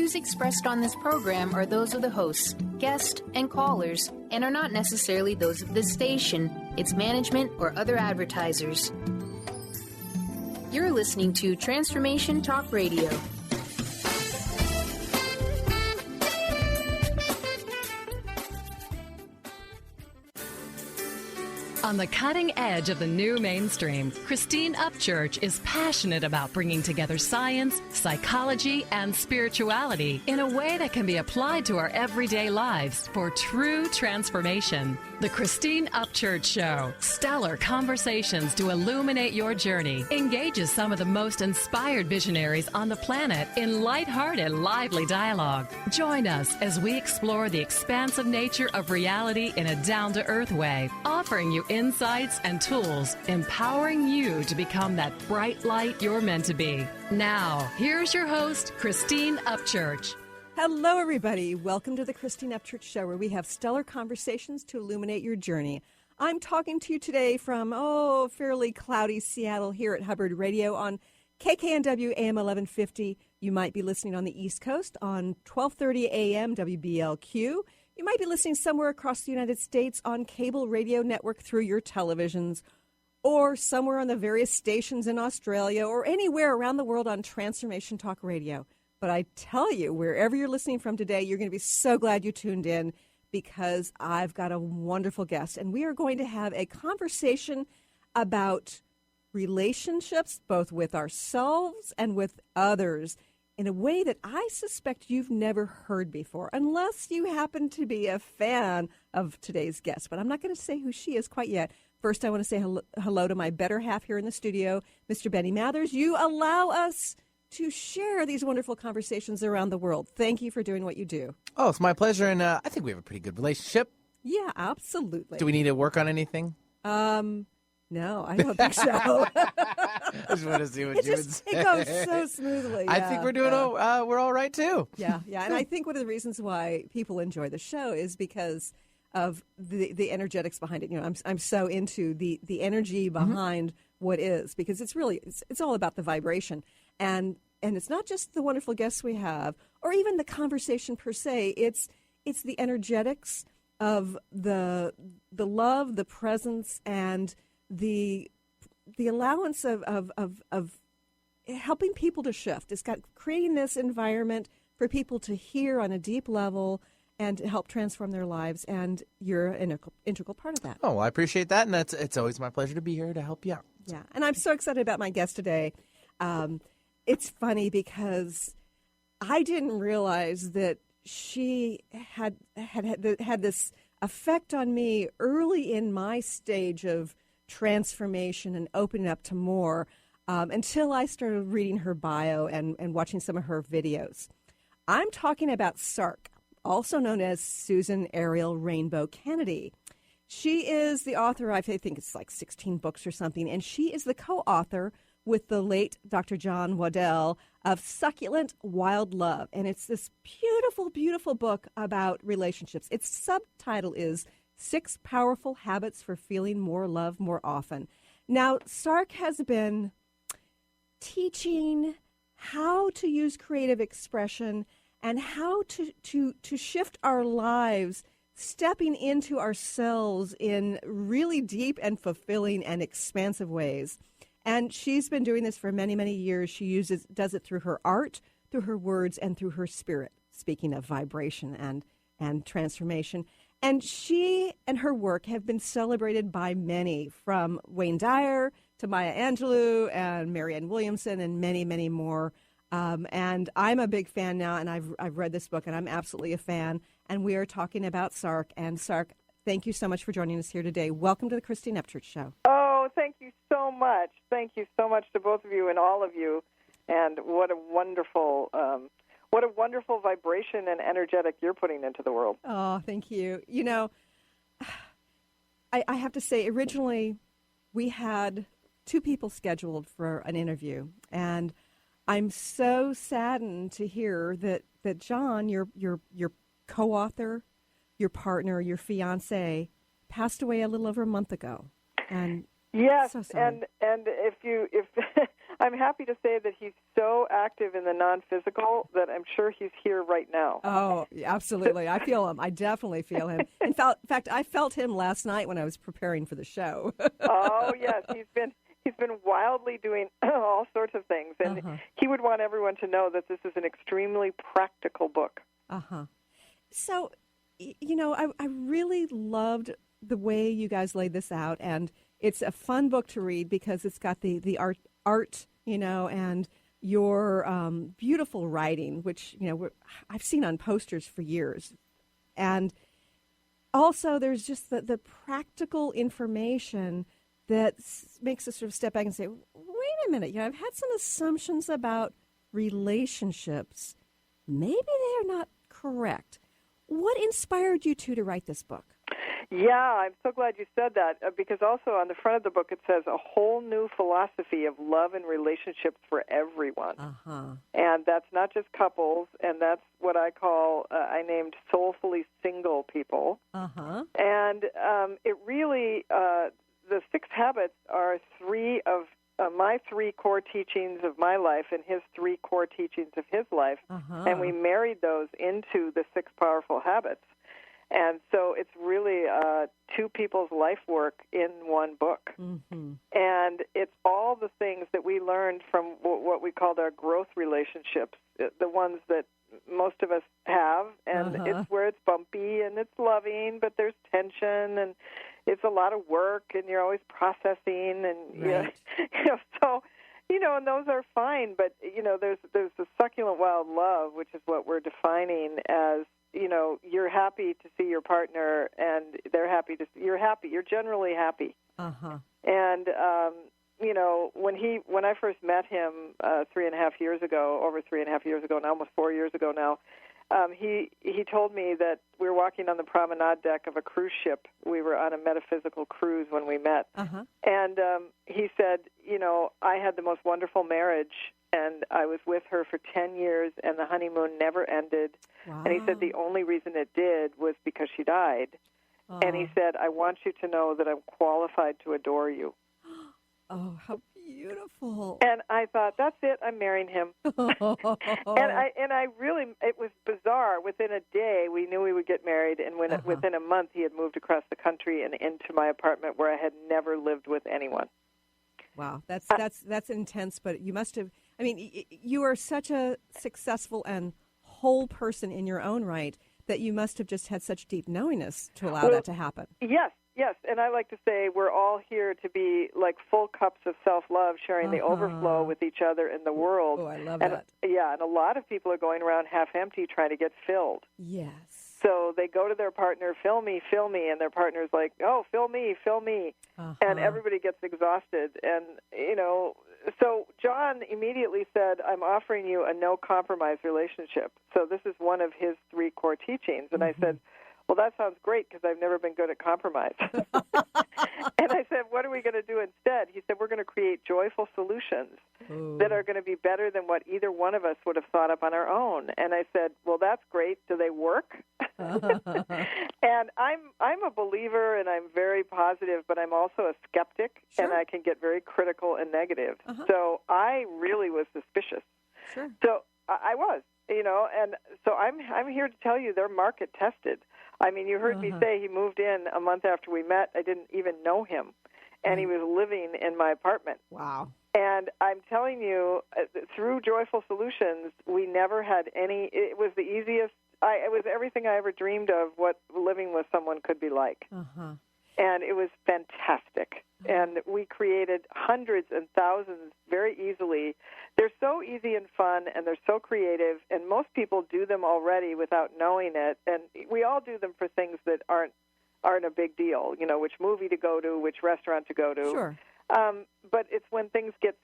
views expressed on this program are those of the hosts, guests, and callers, and are not necessarily those of this station, its management, or other advertisers. You're listening to Transformation Talk Radio. On the cutting edge of the new mainstream, Christine Upchurch is passionate about bringing together science, psychology, and spirituality in a way that can be applied to our everyday lives for true transformation. The Christine Upchurch Show, stellar conversations to illuminate your journey, engages some of the most inspired visionaries on the planet in lighthearted, lively dialogue. Join us as we explore the expansive nature of reality in a down-to-earth way, offering you insights and tools, empowering you to become that bright light you're meant to be. Now, here's your host, Christine Upchurch. Hello, everybody. Welcome to the Christine Upchurch Show, where we have stellar conversations to illuminate your journey. I'm talking to you today from, fairly cloudy Seattle here at Hubbard Radio on KKNW AM 1150. You might be listening on the East Coast on 1230 AM WBLQ. You might be listening somewhere across the United States on cable radio network through your televisions, or somewhere on the various stations in Australia, or anywhere around the world on Transformation Talk Radio. But I tell you, wherever you're listening from today, you're going to be so glad you tuned in, because I've got a wonderful guest, and we are going to have a conversation about relationships, both with ourselves and with others, in a way that I suspect you've never heard before, unless you happen to be a fan of today's guest. But I'm not going to say who she is quite yet. First, I want to say hello to my better half here in the studio, Mr. Benny Mathers. You allow us to share these wonderful conversations around the world. Thank you for doing what you do. Oh, it's my pleasure, and I think we have a pretty good relationship. Yeah, absolutely. Do we need to work on anything? No, I don't think so. I just want to see what you would say. It goes so smoothly. I think we're doing we're all right, too. Yeah. And I think one of the reasons why people enjoy the show is because of the energetics behind it. You know, I'm so into the energy behind what is, because it's really, it's all about the vibration. And it's not just the wonderful guests we have, or even the conversation per se. It's the energetics of the love, the presence, and the allowance of helping people to shift. It's got creating this environment for people to hear on a deep level and to help transform their lives. And you're an integral part of that. Oh, well, I appreciate that, and it's always my pleasure to be here to help you out. Yeah, and I'm so excited about my guest today. It's funny because I didn't realize that she had this effect on me early in my stage of transformation and opening up to more until I started reading her bio and watching some of her videos. I'm talking about SARK, also known as Susan Ariel Rainbow Kennedy. She is the author, I think it's like 16 books or something, and she is the co-author with the late Dr. John Waddell of Succulent, Wild Love. And it's this beautiful, beautiful book about relationships. Its subtitle is 6 Powerful Habits for Feeling More Love More Often. Now, SARK has been teaching how to use creative expression and how to shift our lives, stepping into ourselves in really deep and fulfilling and expansive ways. And she's been doing this for many, many years. She does it through her art, through her words, and through her spirit, speaking of vibration and transformation. And she and her work have been celebrated by many, from Wayne Dyer to Maya Angelou and Marianne Williamson and many, many more. And I'm a big fan now, and I've read this book, and I'm absolutely a fan. And we are talking about SARK. And SARK, thank you so much for joining us here today. Welcome to the Christine Upchurch Show. Oh, thank you so much. Thank you so much to both of you and all of you. And what a wonderful vibration and energetic you're putting into the world. Oh, thank you. You know, I have to say, originally we had 2 people scheduled for an interview, and I'm so saddened to hear that John, your co-author, your partner, your fiance, passed away a little over a month ago. And yes, so sorry. and if I'm happy to say that he's so active in the non-physical that I'm sure he's here right now. Oh, absolutely. I feel him. I definitely feel him. In fact, I felt him last night when I was preparing for the show. Oh, yes. He's been wildly doing all sorts of things, and he would want everyone to know that this is an extremely practical book. So, I really loved the way you guys laid this out, and it's a fun book to read because it's got the art, and your beautiful writing, which, I've seen on posters for years. And also there's just the practical information that makes us sort of step back and say, wait a minute, I've had some assumptions about relationships. Maybe they're not correct. What inspired you two to write this book? Yeah, I'm so glad you said that, because also on the front of the book it says a whole new philosophy of love and relationships for everyone. And that's not just couples, and that's what I call, I named soulfully single people. And it really, the 6 habits are 3 of my 3 core teachings of my life and his 3 core teachings of his life, and we married those into the 6 powerful habits. And so it's really 2 people's life work in one book. And it's all the things that we learned from what we called our growth relationships, the ones that most of us have, and it's where it's bumpy and it's loving, but there's tension and it's a lot of work and you're always processing and so and those are fine, but there's the succulent wild love, which is what we're defining as you're happy to see your partner and they're happy to see you're happy. You're generally happy. And when I first met him 3.5 years ago, over 3.5 years ago, and almost 4 years ago now, he told me that we were walking on the promenade deck of a cruise ship. We were on a metaphysical cruise when we met. And he said, I had the most wonderful marriage, and I was with her for 10 years, and the honeymoon never ended. And he said the only reason it did was because she died. And he said, I want you to know that I'm qualified to adore you. Oh, how beautiful. And I thought, that's it, I'm marrying him. and I really, it was bizarre. Within a day, we knew we would get married, and within a month, he had moved across the country and into my apartment where I had never lived with anyone. Wow, that's intense, but you must have, you are such a successful and whole person in your own right that you must have just had such deep knowingness to allow that to happen. Yes, and I like to say we're all here to be like full cups of self-love, sharing the overflow with each other in the world. Oh, I love that. Yeah, and a lot of people are going around half empty trying to get filled. Yes. So they go to their partner, fill me, and their partner's like, oh, fill me. And everybody gets exhausted. And, so John immediately said, I'm offering you a no-compromise relationship. So this is one of his 3 core teachings. And I said, well, that sounds great because I've never been good at compromise. And I said, what are we going to do instead? He said, we're going to create joyful solutions that are going to be better than what either one of us would have thought up on our own. And I said, well, that's great. Do they work? And I'm a believer and I'm very positive, but I'm also a skeptic, and I can get very critical and negative. So I really was suspicious. So I was, and so I'm here to tell you they're market tested. You heard me say he moved in a month after we met. I didn't even know him, and he was living in my apartment. Wow. And I'm telling you, through Joyful Solutions, we never had any, it was the easiest, it was everything I ever dreamed of what living with someone could be like. And it was fantastic. And we created hundreds and thousands very easily. They're so easy and fun, and they're so creative, and most people do them already without knowing it. And we all do them for things that aren't a big deal, which movie to go to, which restaurant to go to. Sure. But it's when things get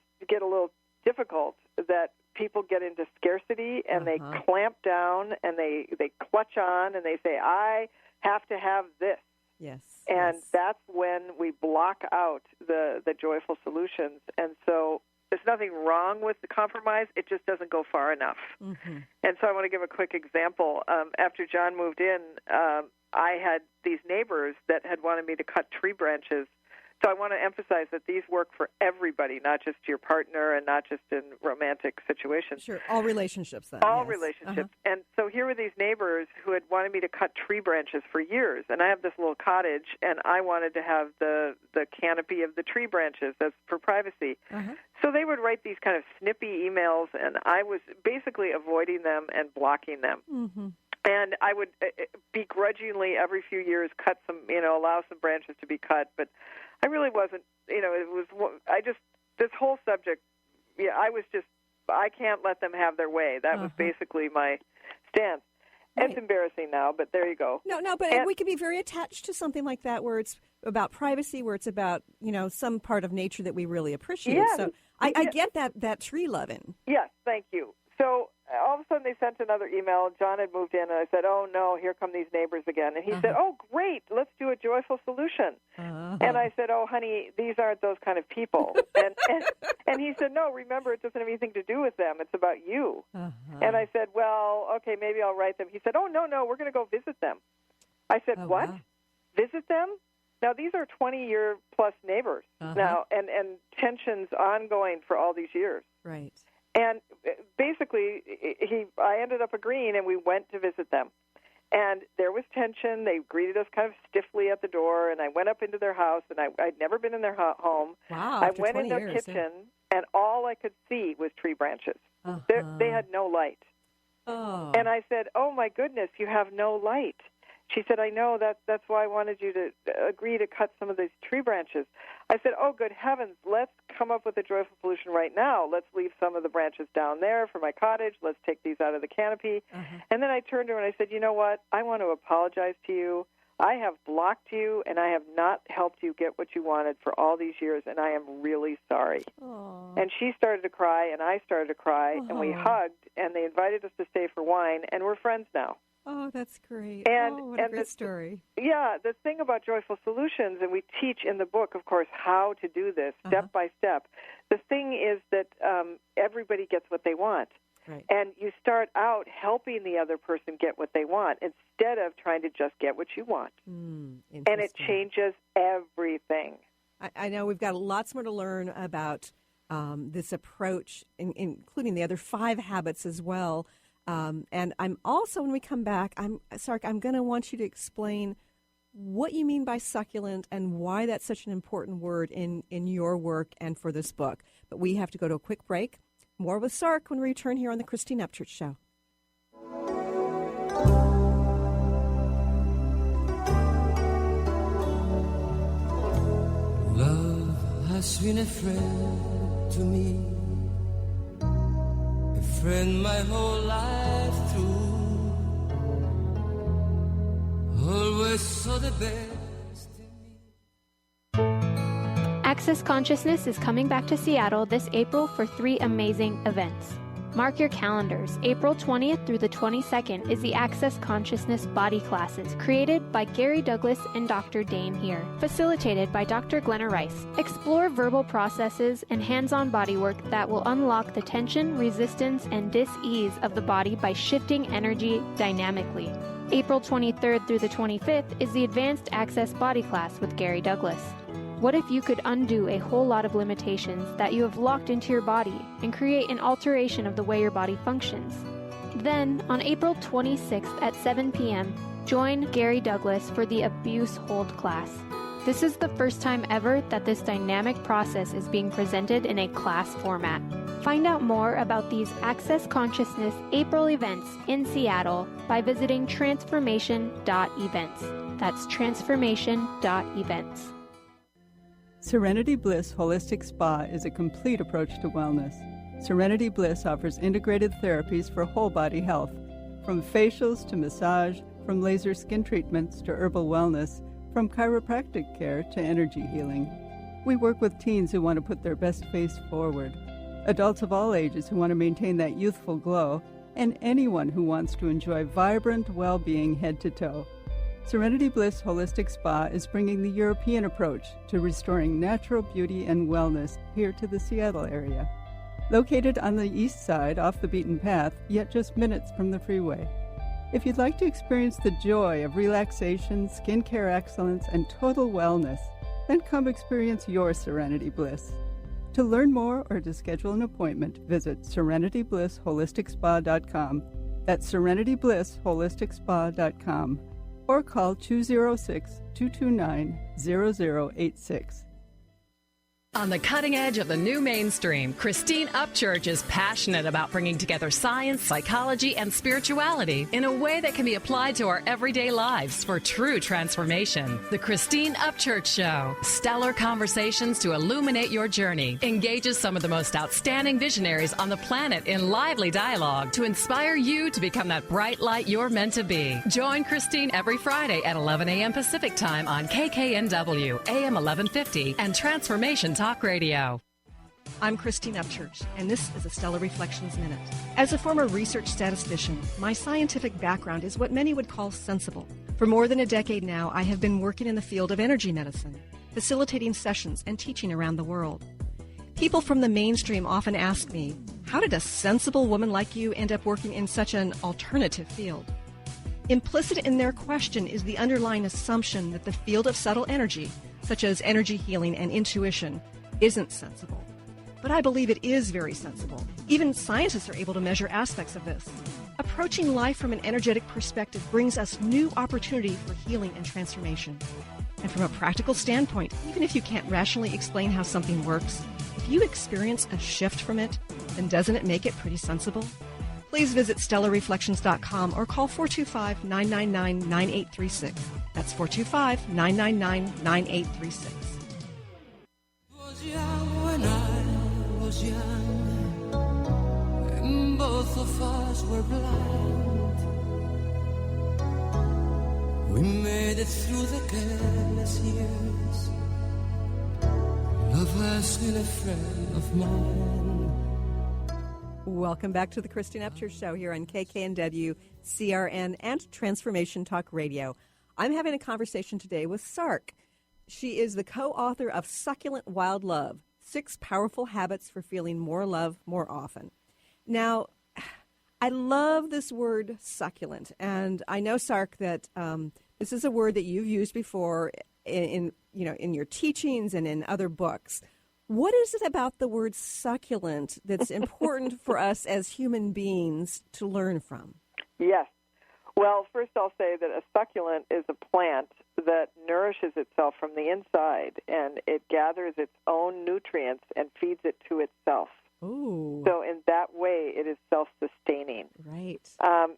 a little difficult that people get into scarcity, and they clamp down, and they clutch on, and they say, I have to have this. Yes. And that's when we block out the joyful solutions. And so there's nothing wrong with the compromise. It just doesn't go far enough. And so I want to give a quick example. After John moved in, I had these neighbors that had wanted me to cut tree branches So I want to emphasize that these work for everybody, not just your partner and not just in romantic situations. Sure, all relationships then. All yes. relationships. And so here were these neighbors who had wanted me to cut tree branches for years. And I have this little cottage, and I wanted to have the canopy of the tree branches. That's for privacy. So they would write these kind of snippy emails, and I was basically avoiding them and blocking them. And I would begrudgingly every few years cut some, allow some branches to be cut. But I really wasn't, this whole subject, I can't let them have their way. That was basically my stance. Right. It's embarrassing now, but there you go. No, but we can be very attached to something like that where it's about privacy, where it's about, some part of nature that we really appreciate. Yes. So I get that tree loving. Yes, thank you. So all of a sudden they sent another email. John had moved in, and I said, oh, no, here come these neighbors again. And he said, oh, great, let's do a joyful solution. And I said, oh, honey, these aren't those kind of people. And he said, no, remember, it doesn't have anything to do with them. It's about you. And I said, well, okay, maybe I'll write them. He said, oh, no, we're going to go visit them. I said, what? Wow. Visit them? Now, these are 20-year-plus neighbors now, and tensions ongoing for all these years. Right. And basically, I ended up agreeing, and we went to visit them. And there was tension. They greeted us kind of stiffly at the door, and I went up into their house, and I'd never been in their home. Wow, I went in their kitchen, and all I could see was tree branches. They had no light. And I said, oh, my goodness, you have no light. She said, I know, that's why I wanted you to agree to cut some of these tree branches. I said, oh, good heavens, let's come up with a joyful solution right now. Let's leave some of the branches down there for my cottage. Let's take these out of the canopy. And then I turned to her and I said, you know what? I want to apologize to you. I have blocked you, and I have not helped you get what you wanted for all these years, and I am really sorry. And she started to cry, and I started to cry, and we hugged, and they invited us to stay for wine, and we're friends now. Oh, that's great. And what a great story. Yeah, the thing about Joyful Solutions, and we teach in the book, of course, how to do this step by step. The thing is that everybody gets what they want. Right. And you start out helping the other person get what they want instead of trying to just get what you want. And it changes everything. I know we've got lots more to learn about this approach, including the other 5 habits as well. And I'm also, when we come back, SARK, I'm going to want you to explain what you mean by succulent and why that's such an important word in your work and for this book. But we have to go to a quick break. More with SARK when we return here on the Christine Upchurch Show. Love has been a friend to me, a friend my whole life through, always saw the best in me. Access Consciousness is coming back to Seattle this April for 3 amazing events. Mark your calendars. April 20th through the 22nd is the Access Consciousness Body Classes, created by Gary Douglas and Dr. Dane here, facilitated by Dr. Glenna Rice. Explore verbal processes and hands-on body work that will unlock the tension, resistance, and dis-ease of the body by shifting energy dynamically. April 23rd through the 25th is the Advanced Access Body Class with Gary Douglas. What if you could undo a whole lot of limitations that you have locked into your body and create an alteration of the way your body functions? Then, on April 26th at 7 p.m., join Gary Douglas for the Abuse Hold class. This is the first time ever that this dynamic process is being presented in a class format. Find out more about these Access Consciousness April events in Seattle by visiting transformation.events. That's transformation.events. Serenity Bliss Holistic Spa is a complete approach to wellness. Serenity Bliss offers integrated therapies for whole body health, from facials to massage, from laser skin treatments to herbal wellness, from chiropractic care to energy healing. We work with teens who want to put their best face forward, adults of all ages who want to maintain that youthful glow, and anyone who wants to enjoy vibrant well-being head to toe. Serenity Bliss Holistic Spa is bringing the European approach to restoring natural beauty and wellness here to the Seattle area. Located on the east side off the beaten path, yet just minutes from the freeway. If you'd like to experience the joy of relaxation, skincare excellence, and total wellness, then come experience your Serenity Bliss. To learn more or to schedule an appointment, visit SerenityBlissHolisticSpa.com. That's SerenityBlissHolisticSpa.com. Or call 206-229-0086. On the cutting edge of the new mainstream, Christine Upchurch is passionate about bringing together science, psychology, and spirituality in a way that can be applied to our everyday lives for true transformation. The Christine Upchurch Show, stellar conversations to illuminate your journey, engages some of the most outstanding visionaries on the planet in lively dialogue to inspire you to become that bright light you're meant to be. Join Christine every Friday at 11 a.m. Pacific Time on KKNW, AM 1150, and Transformation Talk Radio. I'm Christine Upchurch, and this is a Stellar Reflections Minute. As a former research statistician, my scientific background is what many would call sensible. For more than a decade now, I have been working in the field of energy medicine, facilitating sessions and teaching around the world. People from the mainstream often ask me, how did a sensible woman like you end up working in such an alternative field? Implicit in their question is the underlying assumption that the field of subtle energy, such as energy healing and intuition, isn't sensible. But I believe it is very sensible. Even scientists are able to measure aspects of this. Approaching life from an energetic perspective brings us new opportunity for healing and transformation. And from a practical standpoint, even if you can't rationally explain how something works, if you experience a shift from it, then doesn't it make it pretty sensible? Please visit StellarReflections.com or call 425-999-9836. That's 425-999-9836. When I was young, and both of us were blind, we made it through the careless years. Love has been a friend of mine. Welcome back to the Christine Upchurch Show here on KKNW, CRN, and Transformation Talk Radio. I'm having a conversation today with SARK. She is the co-author of Succulent Wild Love, 6 Powerful Habits for Feeling More Love More Often. Now, I love this word succulent, and I know, SARK, that this is a word that you've used before in your teachings and in other books. What is it about the word succulent that's important for us as human beings to learn from? Yes. Well, first I'll say that a succulent is a plant that nourishes itself from the inside, and it gathers its own nutrients and feeds it to itself. Ooh. So in that way, it is self-sustaining. Right.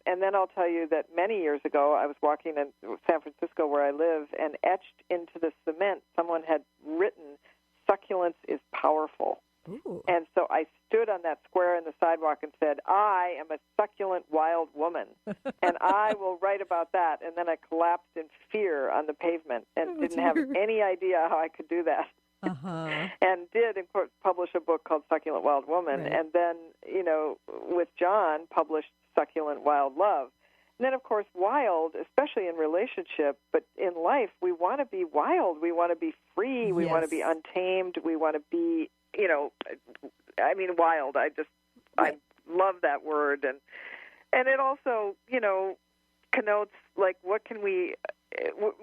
And then I'll tell you that many years ago, I was walking in San Francisco where I live, and etched into the cement, someone had written, "Succulence is powerful." Ooh. And so I stood on that square in the sidewalk and said, I am a succulent wild woman, and I will write about that. And then I collapsed in fear on the pavement and didn't have any idea how I could do that. Uh-huh. And did, of course, publish a book called Succulent Wild Woman. Right. And then, with John, published Succulent Wild Love. And then, of course, wild, especially in relationship, but in life, we want to be wild. We want to be free. We want to be untamed. We want to be, wild. I love that word. And it also, connotes, like, what can we,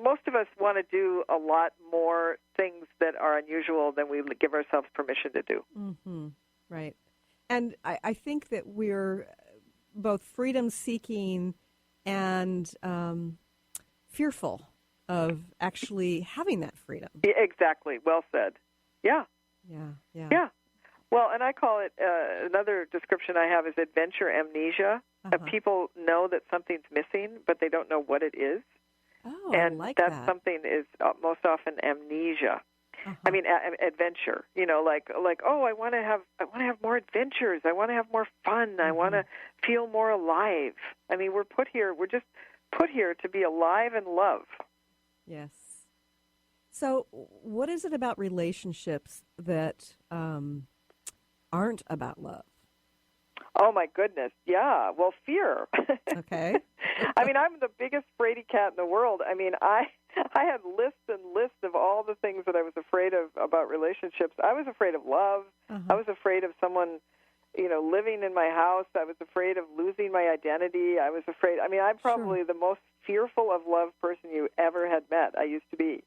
most of us want to do a lot more things that are unusual than we give ourselves permission to do. Mm-hmm. Right. And I think that we're both freedom-seeking and fearful of actually having that freedom. Yeah, exactly. Well said. Yeah. Yeah. Well, and I call it, another description I have is adventure amnesia. People know that something's missing, but they don't know what it is. Oh, and I like that that. something is most often amnesia. Adventure. I want to have more adventures. I want to have more fun. I want to feel more alive. We're just put here to be alive and love. Yes. So, what is it about relationships that aren't about love? Oh, my goodness. Yeah. Well, fear. Okay. I'm the biggest fraidy cat in the world. I had lists and lists of all the things that I was afraid of about relationships. I was afraid of love. I was afraid of someone, living in my house. I was afraid of losing my identity. I was afraid. I'm probably the most fearful of love person you ever had met. I used to be.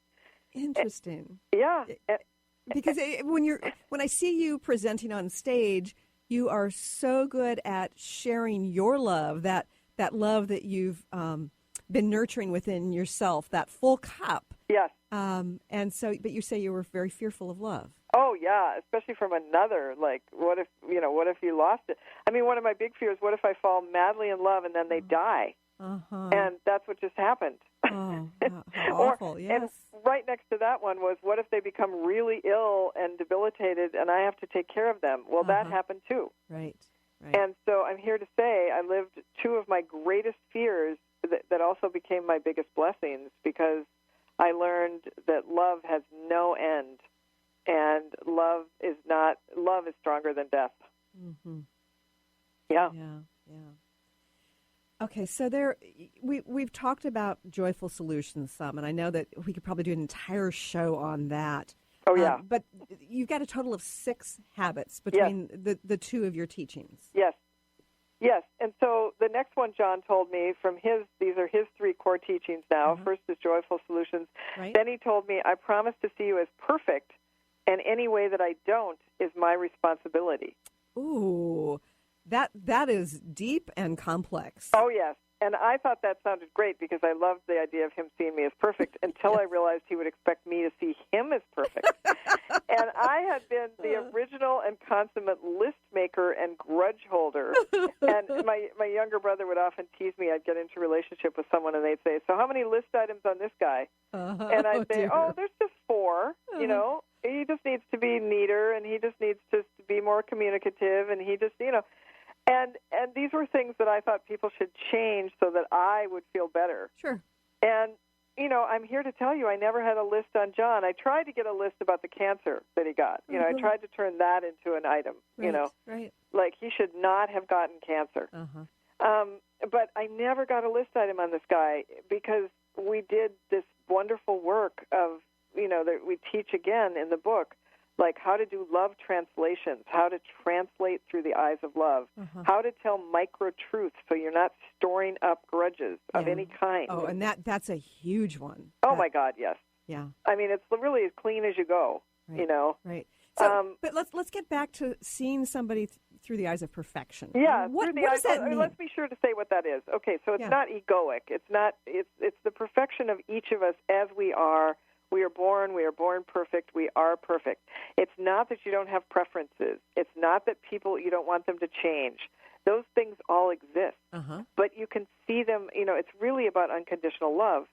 Interesting. Yeah. Because when I see you presenting on stage, you are so good at sharing your love, that love that you've been nurturing within yourself, that full cup. Yes. And so, but you say you were very fearful of love. Oh yeah, especially from another. Like, what if you lost it? I mean, one of my big fears: what if I fall madly in love and then they die? And that's what just happened. Oh, how awful! Yes. And right next to that one was, what if they become really ill and debilitated, and I have to take care of them? Well, that happened too. Right. And so I'm here to say I lived two of my greatest fears that also became my biggest blessings, because I learned that love has no end, and love is stronger than death. Mm-hmm. Yeah. Okay, so we've talked about joyful solutions some, and I know that we could probably do an entire show on that. Oh, yeah. But you've got a total of 6 habits between the two of your teachings. Yes. And so the next one John told me these are his 3 core teachings now. First is joyful solutions. Right. Then he told me, I promise to see you as perfect, and any way that I don't is my responsibility. Ooh, that is deep and complex. Oh, yes. And I thought that sounded great, because I loved the idea of him seeing me as perfect until I realized he would expect me to see him as perfect. And I had been the original and consummate list maker and grudge holder. And my younger brother would often tease me. I'd get into a relationship with someone, and they'd say, so how many list items on this guy? And I'd say, there's just 4, you know. He just needs to be neater, and he just needs to be more communicative, and he just, And these were things that I thought people should change so that I would feel better. Sure. And, I'm here to tell you, I never had a list on John. I tried to get a list about the cancer that he got. I tried to turn that into an item, Right. Like he should not have gotten cancer. But I never got a list item on this guy, because we did this wonderful work of, that we teach again in the book, like how to do love translations, how to translate through the eyes of love, how to tell micro-truths so you're not storing up grudges of any kind. Oh, and that's a huge one. Oh, my God, yes. Yeah. I mean, it's really as clean as you go, Right. So, but let's get back to seeing somebody through the eyes of perfection. Yeah. What does that mean? Let's be sure to say what that is. Okay, so it's not egoic. It's the perfection of each of us as we are. We are born perfect, we are perfect. It's not that you don't have preferences. It's not that you don't want them to change. Those things all exist. But you can see them, it's really about unconditional love.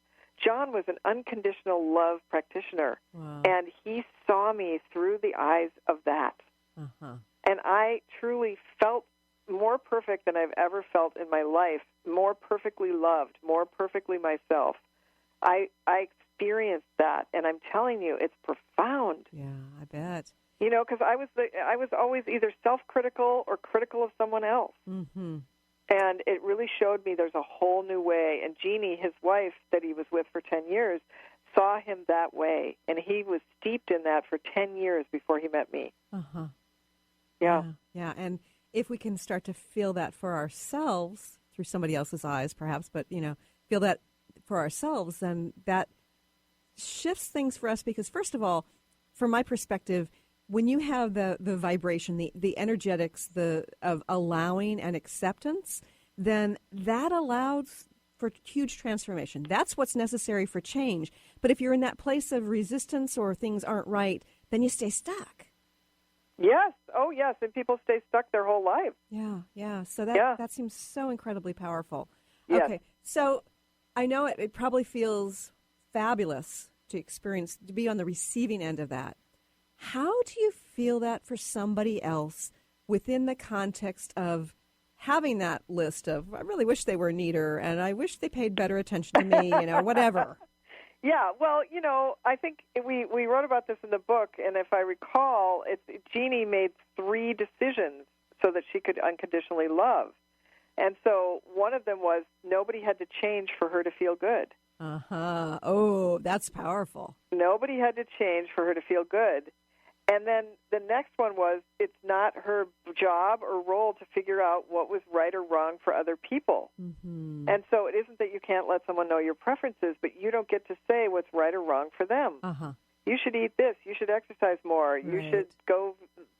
John was an unconditional love practitioner, and he saw me through the eyes of that. And I truly felt more perfect than I've ever felt in my life, more perfectly loved, more perfectly myself. I experienced that, and I'm telling you, it's profound. Yeah, I bet. Because I was always either self-critical or critical of someone else. And it really showed me there's a whole new way. And Jeannie, his wife that he was with for 10 years, saw him that way, and he was steeped in that for 10 years before he met me. Yeah. And if we can start to feel that for ourselves through somebody else's eyes, perhaps, but feel that for ourselves, then that shifts things for us, because first of all, from my perspective, when you have the vibration, the energetics of allowing and acceptance, then that allows for huge transformation. That's what's necessary for change. But if you're in that place of resistance or things aren't right, then you stay stuck. Yes. Oh, yes. And people stay stuck their whole lives. Yeah. So that seems so incredibly powerful. Yes. Okay. So I know it probably feels fabulous to be on the receiving end of that. How do you feel that for somebody else within the context of having that list of, I really wish they were neater, and I wish they paid better attention to me, whatever? Yeah, well, I think we wrote about this in the book, and if I recall, Jeannie made 3 decisions so that she could unconditionally love. And so one of them was nobody had to change for her to feel good. Oh, that's powerful. Nobody had to change for her to feel good. And then the next one was, it's not her job or role to figure out what was right or wrong for other people. Mm-hmm. And so it isn't that you can't let someone know your preferences, but you don't get to say what's right or wrong for them. Uh-huh. You should eat this. You should exercise more. Right. You should go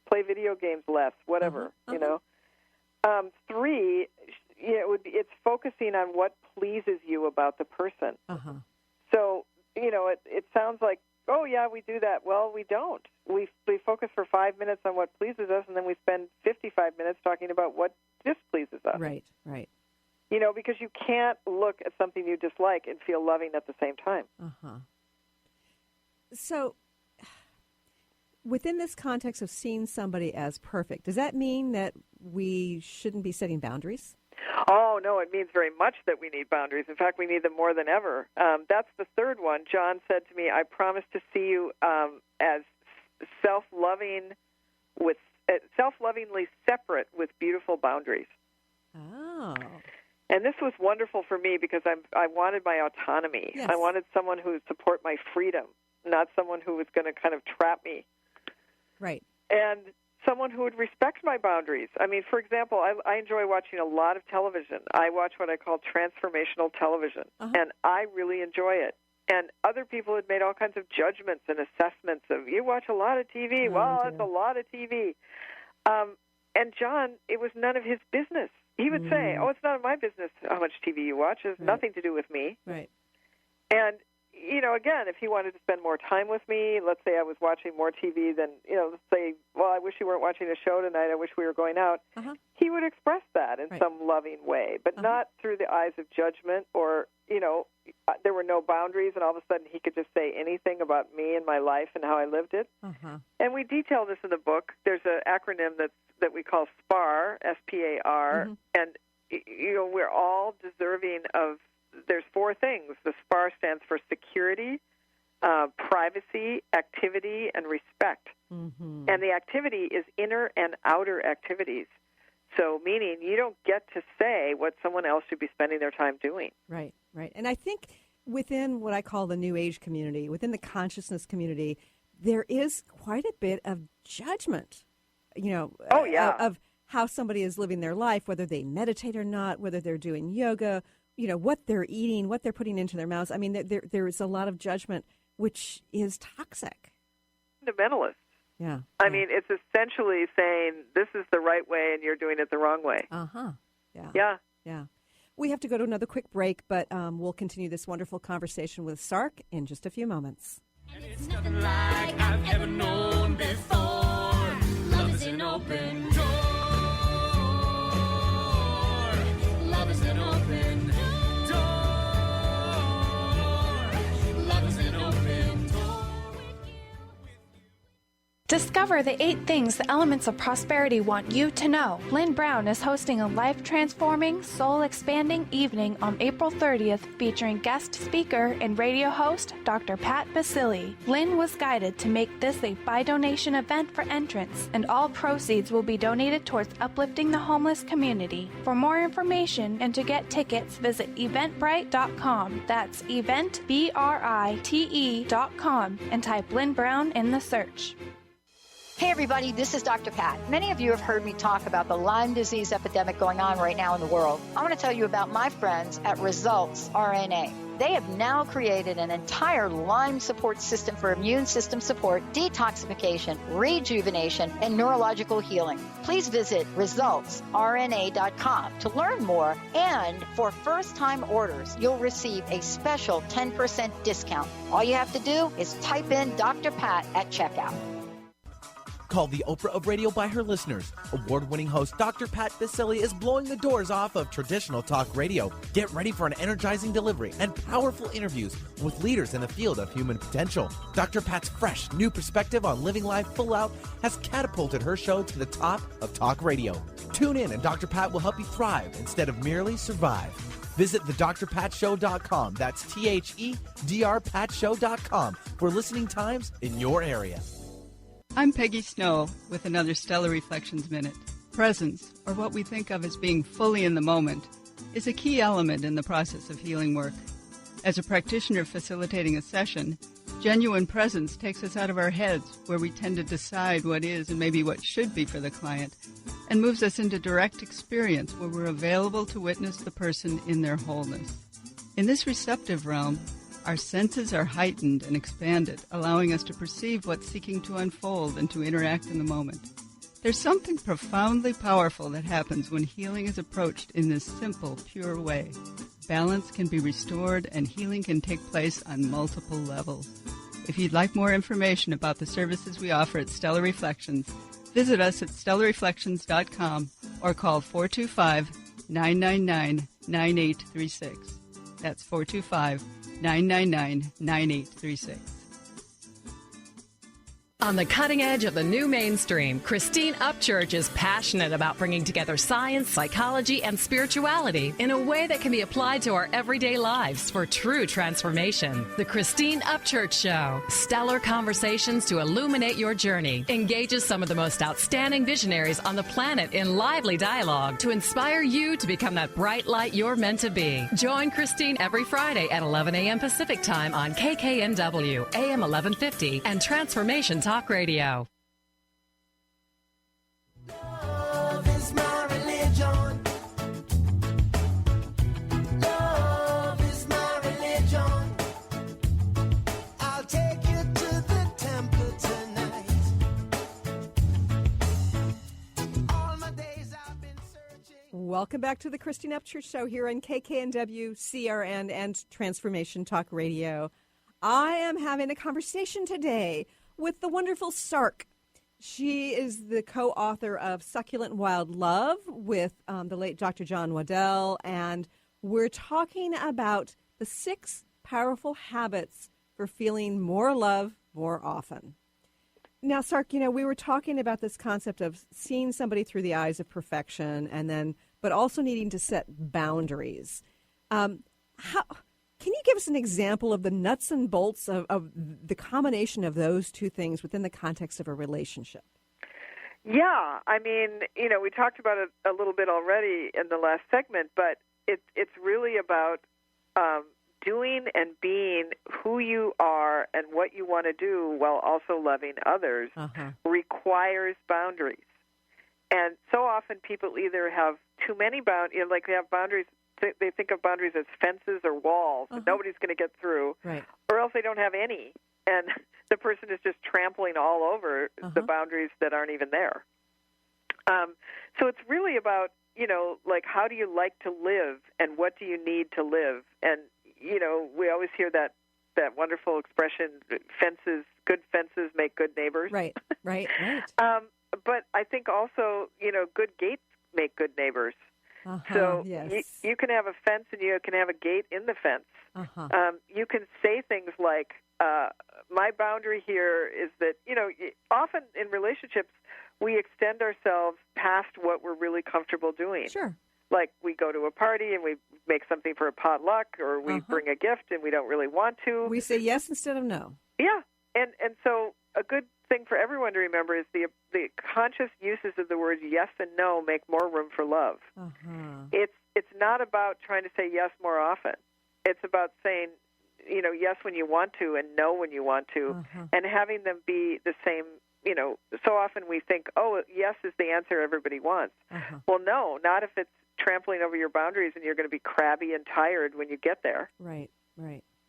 play video games less, whatever, Uh-huh. you know. 3, it's focusing on what pleases you about the person. Uh-huh. So, it sounds like, oh, yeah, we do that. Well, we don't. We focus for 5 minutes on what pleases us, and then we spend 55 minutes talking about what displeases us. Right. Because you can't look at something you dislike and feel loving at the same time. Uh-huh. So, within this context of seeing somebody as perfect, does that mean that we shouldn't be setting boundaries? Oh, no, it means very much that we need boundaries. In fact, we need them more than ever. That's the third one. John said to me, I promise to see you as self-lovingly separate with beautiful boundaries. Oh. And this was wonderful for me because I wanted my autonomy. Yes. I wanted someone who would support my freedom, not someone who was going to kind of trap me. Right. And someone who would respect my boundaries. I mean, for example, I enjoy watching a lot of television. I watch what I call transformational television, and I really enjoy it. And other people had made all kinds of judgments and assessments of, you watch a lot of TV. Well, it's a lot of TV. And John, it was none of his business. He would say, oh, it's none of my business how much TV you watch. It has nothing to do with me. Right. And, again, if he wanted to spend more time with me, let's say I was watching more TV than, let's say, well, I wish you weren't watching a show tonight. I wish we were going out. He would express that in some loving way, but not through the eyes of judgment or, there were no boundaries, and all of a sudden he could just say anything about me and my life and how I lived it. And we detail this in the book. There's an acronym that we call SPAR, S-P-A-R, and, we're all deserving of, there's 4 things. The SPAR stands for security, privacy, activity, and respect. And the activity is inner and outer activities. So meaning you don't get to say what someone else should be spending their time doing. Right. And I think within what I call the New Age community, within the consciousness community, there is quite a bit of judgment, of how somebody is living their life, whether they meditate or not, whether they're doing yoga, what they're eating, what they're putting into their mouths. I mean, there is a lot of judgment, which is toxic. Fundamentalist. Yeah. I mean, it's essentially saying this is the right way and you're doing it the wrong way. Yeah. We have to go to another quick break, but we'll continue this wonderful conversation with SARK in just a few moments. And it's nothing like I've ever known before. Love is an open door. Love is an open door. Love is an open door. Discover the 8 things the elements of prosperity want you to know. Lynn Brown is hosting a life-transforming, soul-expanding evening on April 30th featuring guest speaker and radio host Dr. Pat Basili. Lynn was guided to make this a by-donation event for entrants, and all proceeds will be donated towards uplifting the homeless community. For more information and to get tickets, visit eventbrite.com. That's eventbrite.com and type Lynn Brown in the search. Hey everybody, this is Dr. Pat. Many of you have heard me talk about the Lyme disease epidemic going on right now in the world. I want to tell you about my friends at Results RNA. They have now created an entire Lyme support system for immune system support, detoxification, rejuvenation, and neurological healing. Please visit resultsrna.com to learn more, and for first-time orders, you'll receive a special 10% discount. All you have to do is type in Dr. Pat at checkout. Called the Oprah of radio by her listeners, award-winning host Dr. Pat Basili is blowing the doors off of traditional talk radio. Get ready for an energizing delivery and powerful interviews with leaders in the field of human potential. Dr. Pat's fresh, new perspective on living life full out has catapulted her show to the top of talk radio. Tune in and Dr. Pat will help you thrive instead of merely survive. Visit thedrpatshow.com. That's THEDRPatshow.com for listening times in your area. I'm Peggy Snow with another Stellar Reflections Minute. Presence, or what we think of as being fully in the moment, is a key element in the process of healing work. As a practitioner facilitating a session, Genuine presence takes us out of our heads, where we tend to decide what is and maybe what should be for the client, and moves us into direct experience, where we're available to witness the person in their wholeness. In this receptive realm, our senses are heightened and expanded, allowing us to perceive what's seeking to unfold and to interact in the moment. There's something profoundly powerful that happens when healing is approached in this simple, pure way. Balance can be restored and healing can take place on multiple levels. If you'd like more information about the services we offer at Stellar Reflections, visit us at stellarreflections.com or call 425-999-9836. That's 425-999-9836. On the cutting edge of the new mainstream, Christine Upchurch is passionate about bringing together science, psychology, and spirituality in a way that can be applied to our everyday lives for true transformation. The Christine Upchurch Show, stellar conversations to illuminate your journey, engages some of the most outstanding visionaries on the planet in lively dialogue to inspire you to become that bright light you're meant to be. Join Christine every Friday at 11 a.m. Pacific Time on KKNW, AM 1150, and Transformation Talk Radio. Love is my religion. Love is my religion. I'll take you to the temple tonight. All my days I've been searching. Welcome back to the Christine Upchurch Show here on KKNW, CRN, and Transformation Talk Radio. I am having a conversation today with the wonderful SARK. She is the co-author of Succulent Wild Love with the late Dr. John Waddell, and we're talking about the 6 powerful habits for feeling more love more often. Now, SARK, we were talking about this concept of seeing somebody through the eyes of perfection, but also needing to set boundaries. Can you give us an example of the nuts and bolts of the combination of those two things within the context of a relationship? Yeah, I mean, we talked about it a little bit already in the last segment, but it's really about doing and being who you are and what you want to do while also loving others requires boundaries. And so often people either have too many boundaries, like they have boundaries. They think of boundaries as fences or walls that nobody's going to get through, right. Or else they don't have any, and the person is just trampling all over the boundaries that aren't even there. So it's really about, like how do you like to live and what do you need to live? And, we always hear that wonderful expression, good fences make good neighbors. Right. But I think also, good gates make good neighbors. So yes. you can have a fence and you can have a gate in the fence. You can say things like, my boundary here is that, often in relationships, we extend ourselves past what we're really comfortable doing. Sure. Like we go to a party and we make something for a potluck, or we bring a gift and we don't really want to. We say yes instead of no. Yeah. And so a good thing for everyone to remember is the conscious uses of the words yes and no make more room for love. It's not about trying to say yes more often. It's about saying, yes when you want to and no when you want to, and having them be the same. So often we think, oh, yes is the answer everybody wants. Well, no, not if it's trampling over your boundaries and you're going to be crabby and tired when you get there. Right.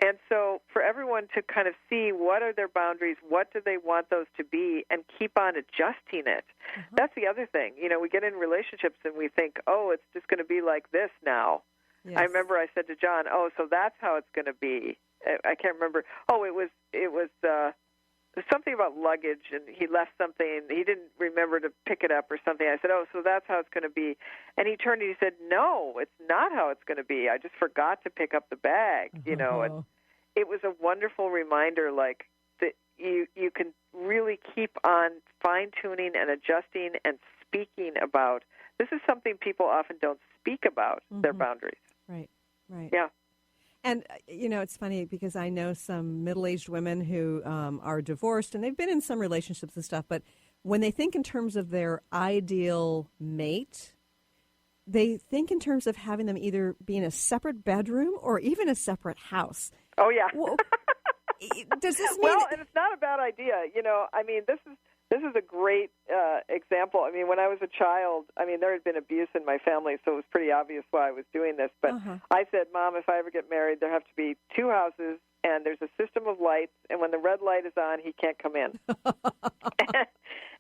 And so for everyone to kind of see what are their boundaries, what do they want those to be, and keep on adjusting it. That's the other thing. We get in relationships and we think, oh, it's just going to be like this now. Yes. I remember I said to John, oh, so that's how it's going to be. I can't remember. Oh, it was something about luggage, and he left something. He didn't remember to pick it up or something. I said, oh, so that's how it's going to be. And he turned and he said, no, it's not how it's going to be. I just forgot to pick up the bag, And it was a wonderful reminder, like, that you can really keep on fine-tuning and adjusting and speaking about. This is something people often don't speak about, their boundaries. Right. Yeah. And, it's funny because I know some middle-aged women who are divorced, and they've been in some relationships and stuff, but when they think in terms of their ideal mate, they think in terms of having them either be in a separate bedroom or even a separate house. Oh, yeah. Well, Does this mean? Well, and it's not a bad idea. I mean, this is a great example. I mean, when I was a child, there had been abuse in my family, so it was pretty obvious why I was doing this. But I said, Mom, if I ever get married, there have to be 2 houses, and there's a system of lights, and when the red light is on, he can't come in.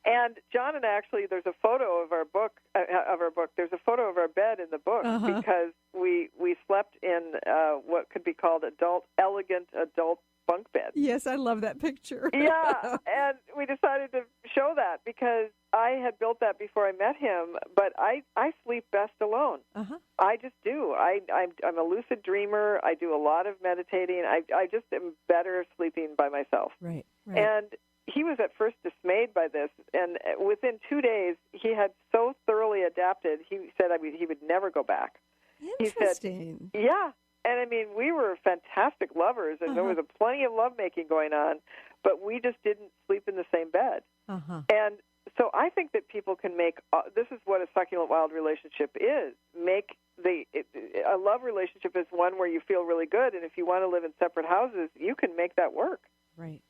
And John and actually, there's a photo of our book. There's a photo of our bed in the book because we slept in what could be called elegant adult bunk bed. Yes, I love that picture. Yeah, and we decided to show that because I had built that before I met him, but I sleep best alone. I just do. I'm a lucid dreamer. I do a lot of meditating. I just am better sleeping by myself. Right. And he was at first dismayed by this, and within 2 days, he had so thoroughly adapted, he said he would never go back. Interesting. He said, yeah. And, we were fantastic lovers, and there was plenty of lovemaking going on, but we just didn't sleep in the same bed. And so I think that people can make this is what a succulent wild relationship is. A love relationship is one where you feel really good, and if you want to live in separate houses, you can make that work. Right.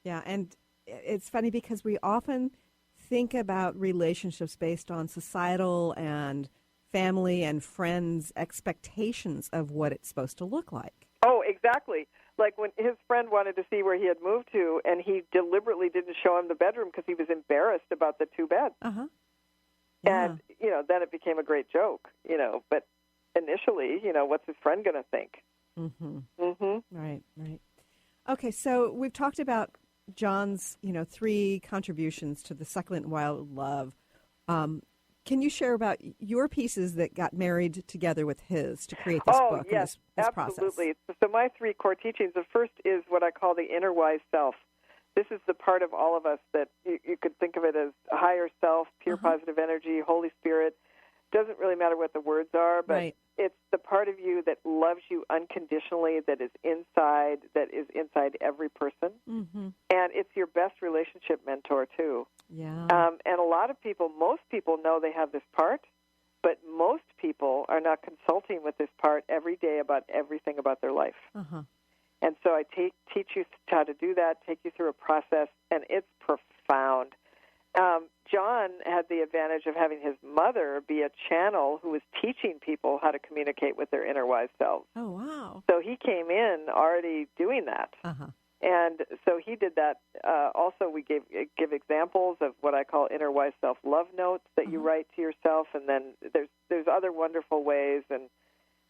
Yeah, and it's funny because we often think about relationships based on societal and family and friends' expectations of what it's supposed to look like. Oh, exactly. Like when his friend wanted to see where he had moved to, and he deliberately didn't show him the bedroom because he was embarrassed about the 2 beds. Yeah. And, then it became a great joke, but initially, what's his friend going to think? Right. Okay, so we've talked about John's, 3 contributions to the Succulent Wild Love. Can you share about your pieces that got married together with his to create this book? Yes, and this absolutely. process? So my 3 core teachings, the first is what I call the inner wise self. This is the part of all of us that you could think of it as a higher self, pure positive energy, Holy Spirit. Doesn't really matter what the words are, but it's the part of you that loves you unconditionally, that is inside every person. And it's your best relationship mentor, too. Yeah. And a lot of most people know they have this part, but most people are not consulting with this part every day about everything about their life. And so I teach you how to do that, take you through a process, and it's profound. John had the advantage of having his mother be a channel who was teaching people how to communicate with their inner wise selves. Oh, wow. So he came in already doing that. And so he did that. Also, we give examples of what I call inner wise self love notes that you write to yourself, and then there's other wonderful ways and